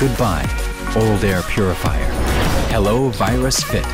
Goodbye, old air purifier. Hello, Virus Fit.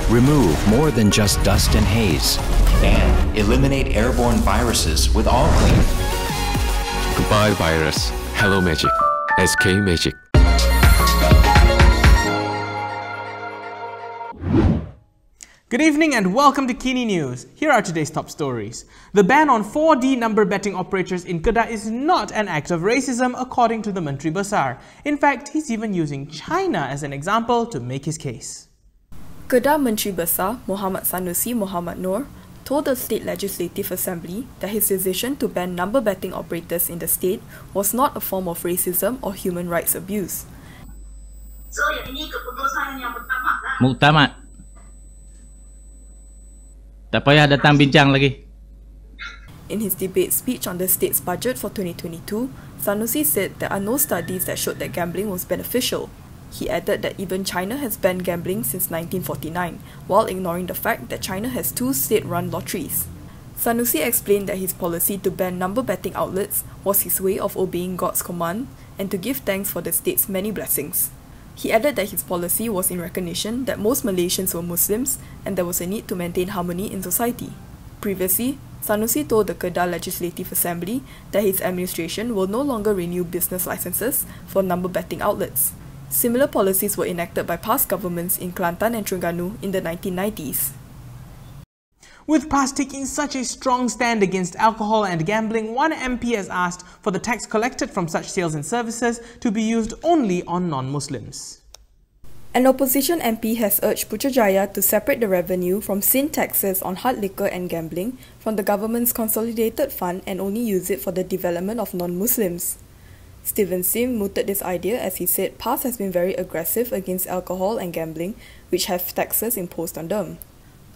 Remove more than just dust and haze. And eliminate airborne viruses with All Clean. Goodbye, virus. Hello, Magic. SK Magic. Good evening and welcome to KiniNews. Here are today's top stories. The ban on 4D number betting operators in Kedah is not an act of racism according to the Menteri Besar. In fact, he's even using China as an example to make his case. Kedah Menteri Besar Muhammad Sanusi Muhammad Noor told the State Legislative Assembly that his decision to ban number betting operators in the state was not a form of racism or human rights abuse. So, ini keputusan yang pertama lah. Muktamad. Tak payah datang bincang lagi. In his debate speech on the state's budget for 2022, Sanusi said there are no studies that showed that gambling was beneficial. He added that even China has banned gambling since 1949, while ignoring the fact that China has 2 state-run lotteries. Sanusi explained that his policy to ban number betting outlets was his way of obeying God's command and to give thanks for the state's many blessings. He added that his policy was in recognition that most Malaysians were Muslims and there was a need to maintain harmony in society. Previously, Sanusi told the Kedah Legislative Assembly that his administration will no longer renew business licenses for number betting outlets. Similar policies were enacted by past governments in Kelantan and Terengganu in the 1990s. With PAS taking such a strong stand against alcohol and gambling, one MP has asked for the tax collected from such sales and services to be used only on non-Muslims. An opposition MP has urged Putrajaya to separate the revenue from sin taxes on hard liquor and gambling from the government's consolidated fund and only use it for the development of non-Muslims. Stephen Sim mooted this idea as he said PAS has been very aggressive against alcohol and gambling, which have taxes imposed on them.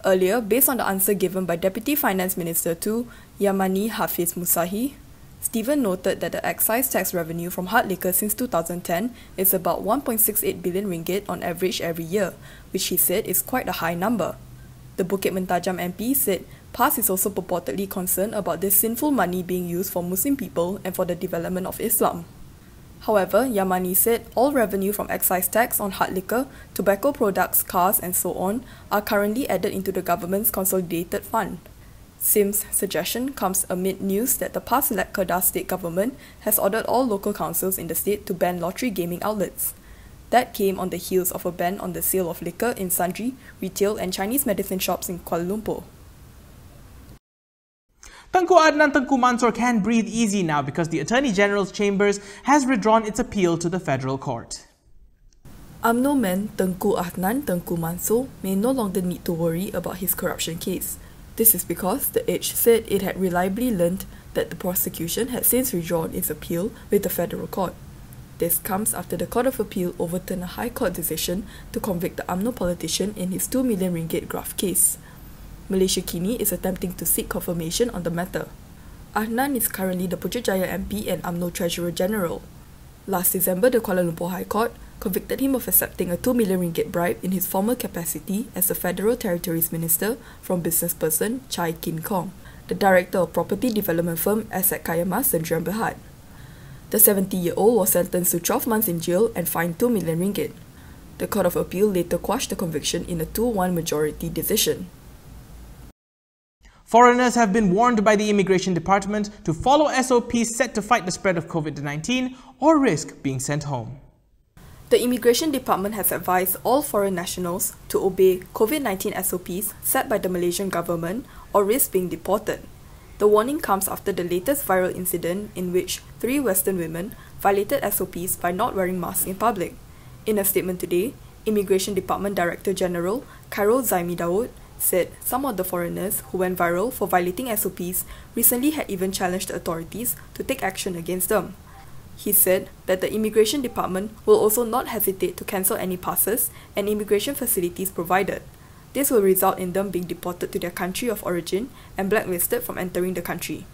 Earlier, based on the answer given by Deputy Finance Minister to Yamani Hafiz Musahi, Stephen noted that the excise tax revenue from hard liquor since 2010 is about 1.68 billion ringgit on average every year, which he said is quite a high number. The Bukit Mentajam MP said PAS is also purportedly concerned about this sinful money being used for Muslim people and for the development of Islam. However, Yamani said all revenue from excise tax on hard liquor, tobacco products, cars and so on are currently added into the government's consolidated fund. Sim's suggestion comes amid news that the PAS-led Kedah state government has ordered all local councils in the state to ban lottery gaming outlets. That came on the heels of a ban on the sale of liquor in sundry, retail and Chinese medicine shops in Kuala Lumpur. Tengku Adnan Tengku Mansor can breathe easy now because the Attorney General's Chambers has withdrawn its appeal to the Federal Court. UMNO man Tengku Adnan Tengku Mansor may no longer need to worry about his corruption case. This is because the Edge said it had reliably learnt that the prosecution had since withdrawn its appeal with the Federal Court. This comes after the Court of Appeal overturned a High Court decision to convict the UMNO politician in his 2 million ringgit graft case. Malaysia Kini is attempting to seek confirmation on the matter. Adnan is currently the Putrajaya MP and UMNO Treasurer General. Last December, the Kuala Lumpur High Court convicted him of accepting a 2 million ringgit bribe in his former capacity as the Federal Territories Minister from businessperson Chai Kin Kong, the Director of property development firm Asset Kayama Sdn Bhd. The 70-year-old was sentenced to 12 months in jail and fined 2 million ringgit. The Court of Appeal later quashed the conviction in a 2-1 majority decision. Foreigners have been warned by the Immigration Department to follow SOPs set to fight the spread of COVID-19 or risk being sent home. The Immigration Department has advised all foreign nationals to obey COVID-19 SOPs set by the Malaysian government or risk being deported. The warning comes after the latest viral incident in which 3 Western women violated SOPs by not wearing masks in public. In a statement today, Immigration Department Director General Khairul Zaimi Daud said some of the foreigners who went viral for violating SOPs recently had even challenged the authorities to take action against them. He said that the Immigration Department will also not hesitate to cancel any passes and immigration facilities provided. This will result in them being deported to their country of origin and blacklisted from entering the country.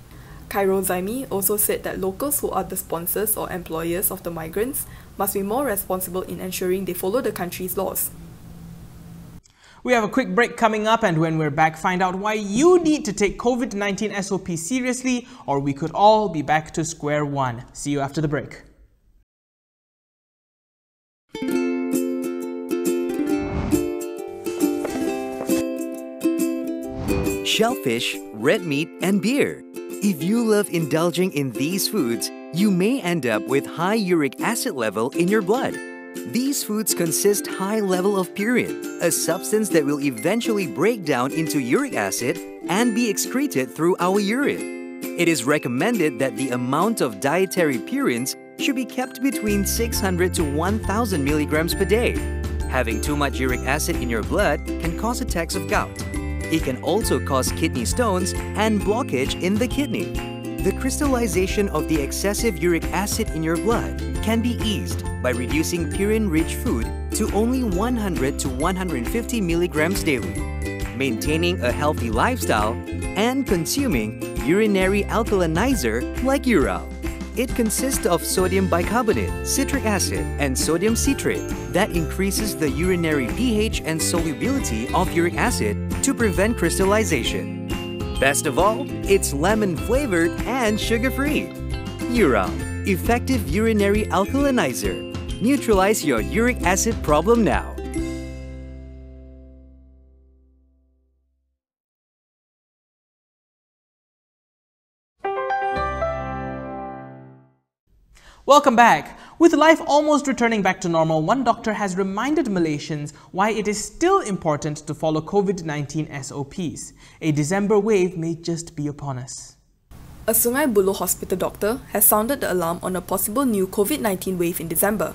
Khairul Zaimi also said that locals who are the sponsors or employers of the migrants must be more responsible in ensuring they follow the country's laws. We have a quick break coming up, and when we're back, find out why you need to take COVID-19 SOP seriously, or we could all be back to square one. See you after the break. shellfish, red meat, and beer. If you love indulging in these foods, you may end up with high uric acid level in your blood. These foods consist high level of purine, a substance that will eventually break down into uric acid and be excreted through our urine. It is recommended that the amount of dietary purines should be kept between 600 to 1000 milligrams per day. Having too much uric acid in your blood can cause attacks of gout. It can also cause kidney stones and blockage in the kidney. The crystallization of the excessive uric acid in your blood can be eased by reducing purine-rich food to only 100 to 150 milligrams daily, maintaining a healthy lifestyle, and consuming urinary alkalinizer like Ural. It consists of sodium bicarbonate, citric acid, and sodium citrate that increases the urinary pH and solubility of uric acid to prevent crystallization. Best of all, it's lemon-flavored and sugar-free. Ural, effective urinary alkalinizer. Neutralize your uric acid problem now. Welcome back. With life almost returning back to normal, one doctor has reminded Malaysians why it is still important to follow COVID-19 SOPs. A December wave may just be upon us. A Sungai Buloh hospital doctor has sounded the alarm on a possible new COVID-19 wave in December.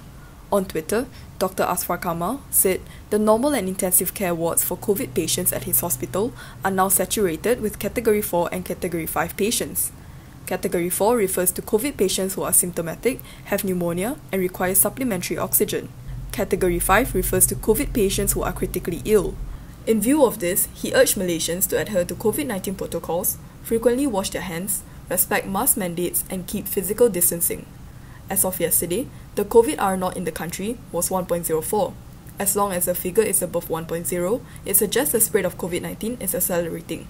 On Twitter, Dr. Asfar Kamal said the normal and intensive care wards for COVID patients at his hospital are now saturated with Category 4 and Category 5 patients. Category 4 refers to COVID patients who are symptomatic, have pneumonia, and require supplementary oxygen. Category 5 refers to COVID patients who are critically ill. In view of this, he urged Malaysians to adhere to COVID-19 protocols, frequently wash their hands, respect mask mandates, and keep physical distancing. As of yesterday, the COVID R0 in the country was 1.04. As long as the figure is above 1.0, it suggests the spread of COVID-19 is accelerating.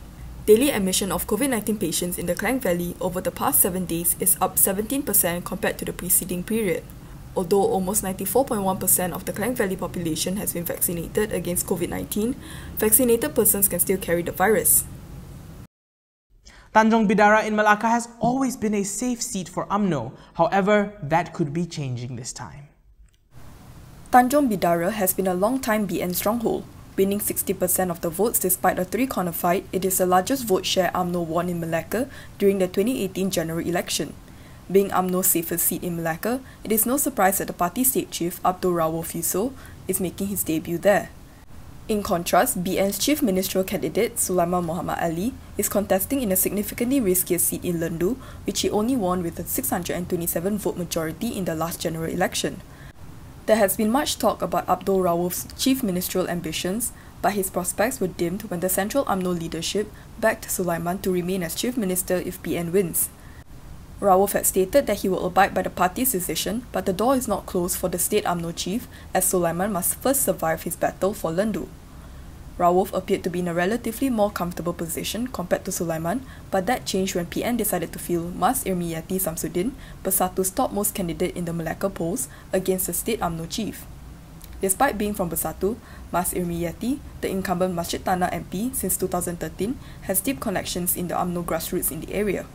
Daily admission of COVID-19 patients in the Klang Valley over the past 7 days is up 17% compared to the preceding period. Although almost 94.1% of the Klang Valley population has been vaccinated against COVID-19, vaccinated persons can still carry the virus. Tanjung Bidaro in Malacca has always been a safe seat for UMNO. However, that could be changing this time. Tanjung Bidaro has been a long-time BN stronghold. Winning 60% of the votes despite a three-corner fight, it is the largest vote share UMNO won in Malacca during the 2018 general election. Being UMNO's safest seat in Malacca, it is no surprise that the party state chief, Abdul Rauf Yusof, is making his debut there. In contrast, BN's chief ministerial candidate, Sulaiman Muhammad Ali, is contesting in a significantly riskier seat in Lendu, which he only won with a 627 vote majority in the last general election. There has been much talk about Abdul Rauf's chief ministerial ambitions, but his prospects were dimmed when the central UMNO leadership backed Sulaiman to remain as chief minister if BN wins. Rauf had stated that he will abide by the party's decision, but the door is not closed for the state UMNO chief, as Sulaiman must first survive his battle for Lendu. Rauf appeared to be in a relatively more comfortable position compared to Sulaiman, but that changed when PN decided to field Mas Irmiyati Samsudin, Bersatu's topmost candidate in the Malacca polls, against the state UMNO chief. Despite being from Bersatu, Mas Irmiyati, the incumbent Masjid Tanah MP since 2013, has deep connections in the UMNO grassroots in the area.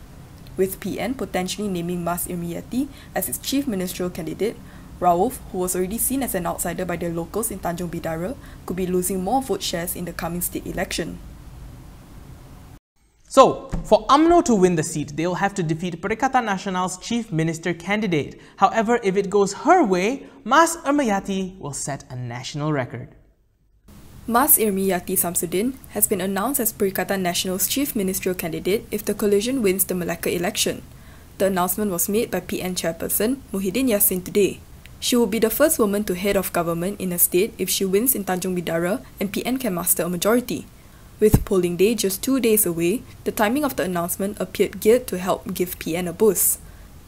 With PN potentially naming Mas Irmiyati as its chief ministerial candidate, Rauf, who was already seen as an outsider by the locals in Tanjung Bidaro, could be losing more vote shares in the coming state election. So, for UMNO to win the seat, they'll have to defeat Perikatan Nasional's chief minister candidate. However, if it goes her way, Mas Irmiyati will set a national record. Mas Irmiyati Samsudin has been announced as Perikatan Nasional's chief ministerial candidate if the coalition wins the Malacca election. The announcement was made by PN chairperson Muhyiddin Yassin today. She will be the first woman to head of government in a state if she wins in Tanjung Bidaro and PN can muster a majority. With polling day just 2 days away, the timing of the announcement appeared geared to help give PN a boost.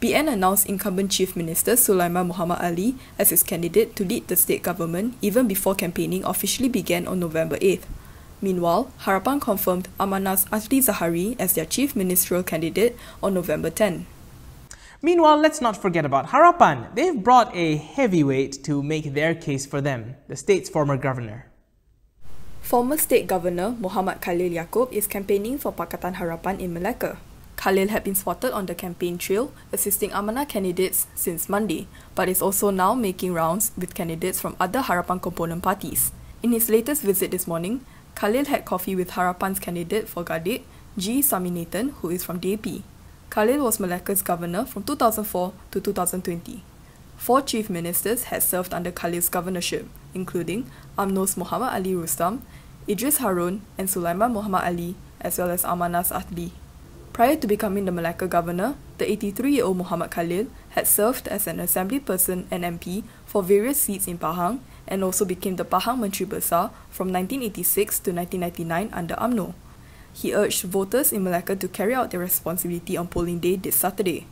PN announced incumbent Chief Minister Sulaiman Muhammad Ali as its candidate to lead the state government even before campaigning officially began on November 8th. Meanwhile, Harapan confirmed Amanaz Azli Zahari as their chief ministerial candidate on November 10. Meanwhile, let's not forget about Harapan. They've brought a heavyweight to make their case for them, the state's former governor. Former State Governor Muhammad Khalil Yaakob is campaigning for Pakatan Harapan in Melaka. Khalil had been spotted on the campaign trail, assisting Amanah candidates since Monday, but is also now making rounds with candidates from other Harapan component parties. In his latest visit this morning, Khalil had coffee with Harapan's candidate for Gadik, G. Saminathan, who is from DAP. Khalil was Melaka's governor from 2004 to 2020. 4 chief ministers had served under Khalil's governorship, including UMNO's Muhammad Ali Rustam, Idris Harun, and Sulaiman Muhammad Ali, as well as Amanah's Adli. Prior to becoming the Melaka governor, the 83-year-old Muhammad Khalil had served as an assembly person and MP for various seats in Pahang and also became the Pahang Menteri Besar from 1986 to 1999 under UMNO. He urged voters in Melaka to carry out their responsibility on polling day this Saturday.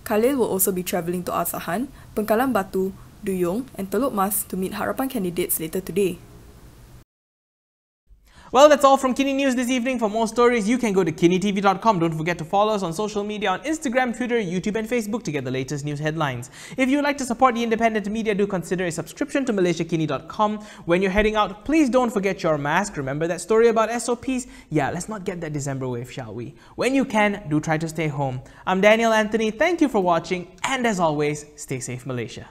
Khalil will also be travelling to Asahan, Bengkalan Batu, Duyung and Teluk Mas to meet Harapan candidates later today. Well, that's all from KiniNews this evening. For more stories, you can go to KiniTV.com. Don't forget to follow us on social media on Instagram, Twitter, YouTube and Facebook to get the latest news headlines. If you would like to support the independent media, do consider a subscription to MalaysiaKini.com. When you're heading out, please don't forget your mask. Remember that story about SOPs? Yeah, let's not get that December wave, shall we? When you can, do try to stay home. I'm Daniel Anthony. Thank you for watching. And as always, stay safe, Malaysia.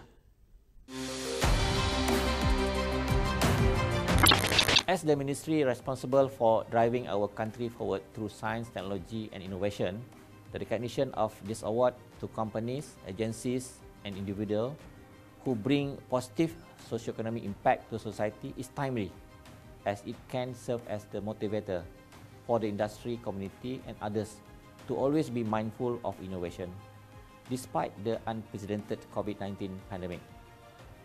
As the ministry responsible for driving our country forward through science, technology and innovation, the recognition of this award to companies, agencies and individuals who bring positive socio-economic impact to society is timely, as it can serve as the motivator for the industry community and others to always be mindful of innovation, despite the unprecedented COVID-19 pandemic.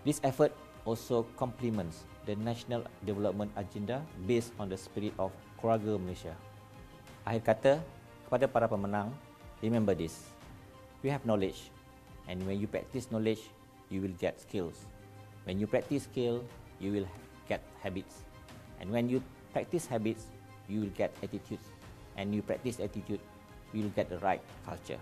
This effort also complements the national development agenda based on the spirit of keluarga Malaysia. Akhir kata, kepada para pemenang, remember this: you have knowledge, and when you practice knowledge, you will get skills. When you practice skill, you will get habits, and when you practice habits, you will get attitudes, and you practice attitude, you will get the right culture.